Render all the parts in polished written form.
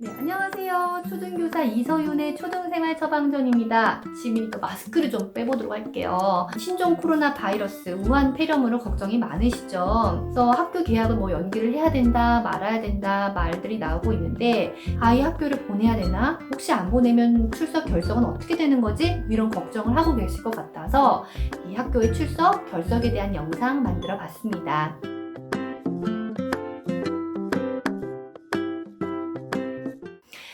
네, 안녕하세요. 초등교사 이서윤의 초등생활 처방전입니다. 지금 또 마스크를 좀 빼보도록 할게요. 신종 코로나 바이러스 우한 폐렴으로 걱정이 많으시죠? 그래서 학교 개학을 연기를 해야 된다, 말아야 된다 말들이 나오고 있는데 아이 학교를 보내야 되나? 혹시 안 보내면 출석 결석은 어떻게 되는 거지? 이런 걱정을 하고 계실 것 같아서 이 학교의 출석 결석에 대한 영상 만들어 봤습니다.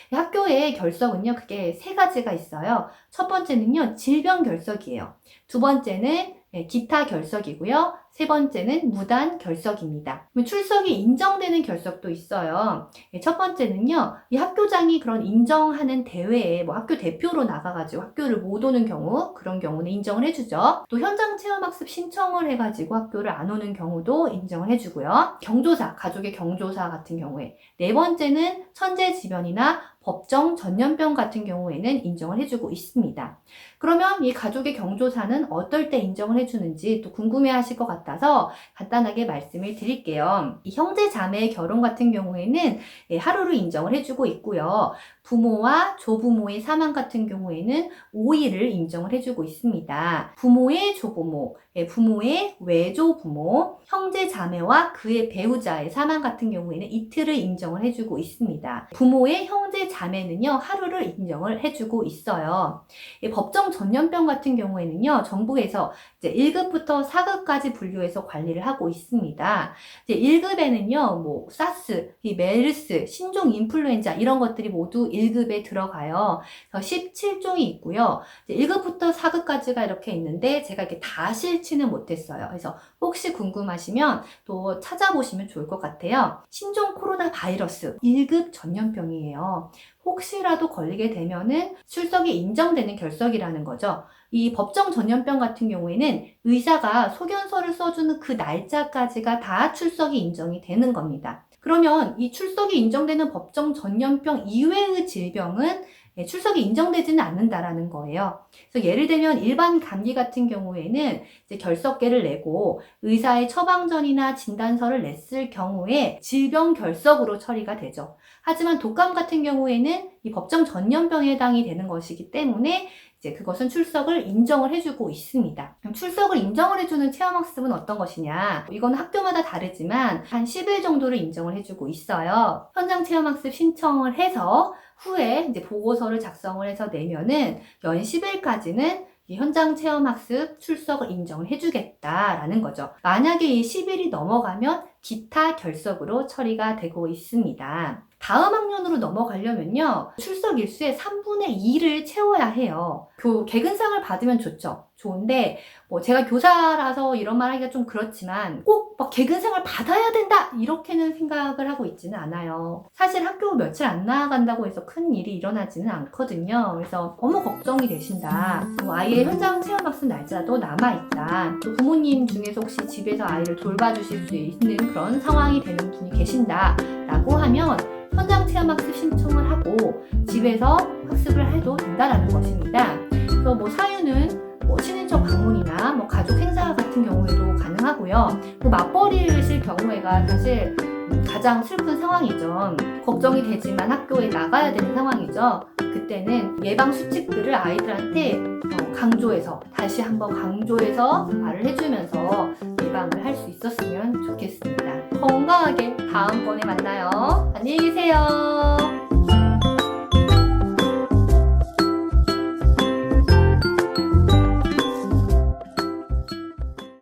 학교의 결석은요, 그게 세 가지가 있어요. 첫 번째는요, 질병 결석이에요. 두 번째는 기타 결석이고요. 세 번째는 무단 결석입니다. 출석이 인정되는 결석도 있어요. 첫 번째는요, 이 학교장이 그런 인정하는 대회에 학교 대표로 나가가지고 학교를 못 오는 경우, 그런 경우는 인정을 해주죠. 또 현장 체험학습 신청을 해가지고 학교를 안 오는 경우도 인정을 해주고요. 경조사, 가족의 경조사 같은 경우에. 네 번째는 천재지변이나 법정 전염병 같은 경우에는 인정을 해주고 있습니다. 그러면 이 가족의 경조사는 어떨 때 인정을 해주는지 또 궁금해 하실 것 같아서 간단하게 말씀을 드릴게요. 이 형제 자매의 결혼 같은 경우에는 하루를 인정을 해주고 있고요. 부모와 조부모의 사망 같은 경우에는 5일을 인정을 해주고 있습니다. 부모의 조부모, 부모의 외조부모, 형제 자매와 그의 배우자의 사망 같은 경우에는 이틀을 인정을 해주고 있습니다. 부모의 형제 자매는요, 하루를 인정을 해주고 있어요. 법정 전염병 같은 경우에는요, 정부에서 이제 1급부터 4급까지 분류해서 관리를 하고 있습니다. 이제 1급에는요, 사스, 메르스, 신종 인플루엔자 이런 것들이 모두 1급에 들어가요. 그래서 17종이 있고요. 이제 1급부터 4급까지가 이렇게 있는데 제가 이렇게 다 실지는 못했어요. 그래서 혹시 궁금하시면 또 찾아보시면 좋을 것 같아요. 신종 코로나 바이러스 1급 전염병이에요. 혹시라도 걸리게 되면은 출석이 인정되는 결석이라는 거죠. 이 법정 전염병 같은 경우에는 의사가 소견서를 써주는 그 날짜까지가 다 출석이 인정이 되는 겁니다. 그러면 이 출석이 인정되는 법정 전염병 이외의 질병은 출석이 인정되지는 않는다라는 거예요. 그래서 예를 들면 일반 감기 같은 경우에는 이제 결석계를 내고 의사의 처방전이나 진단서를 냈을 경우에 질병 결석으로 처리가 되죠. 하지만 독감 같은 경우에는 이 법정 전염병에 해당이 되는 것이기 때문에 이제 그것은 출석을 인정을 해주고 있습니다. 그럼 출석을 인정을 해주는 체험학습은 어떤 것이냐? 이건 학교마다 다르지만 한 10일 정도를 인정을 해주고 있어요. 현장 체험학습 신청을 해서 후에 이제 보고서를 작성을 해서 내면은 연 10일까지는 이 현장 체험학습 출석을 인정을 해주겠다라는 거죠. 만약에 이 10일이 넘어가면 기타 결석으로 처리가 되고 있습니다. 다음 학년으로 넘어가려면요, 출석 일수의 3분의 2를 채워야 해요. 개근상을 받으면 좋은데, 제가 교사라서 이런 말 하기가 좀 그렇지만, 꼭 개근상을 받아야 된다! 이렇게는 생각을 하고 있지는 않아요. 사실 학교 며칠 안 나간다고 해서 큰 일이 일어나지는 않거든요. 그래서 너무 걱정이 되신다. 아이의 현장 체험학습 날짜도 남아있다. 또 부모님 중에서 혹시 집에서 아이를 돌봐주실 수 있는 그런 상황이 되는 분이 계신다. 라고 하면, 현장 체험학습 신청을 하고 집에서 학습을 해도 된다라는 것입니다. 그래서 사유는 친인척 방문이나 가족 행사 같은 경우에도 가능하고요. 맞벌이를 실 경우에가 사실 가장 슬픈 상황이죠. 걱정이 되지만 학교에 나가야 되는 상황이죠. 그때는 예방 수칙들을 아이들한테 다시 한번 강조해서 말을 해주면서 예방을 할 수 있었으면 좋겠습니다. 건강하게 다음번에 만나요. 안녕히 계세요.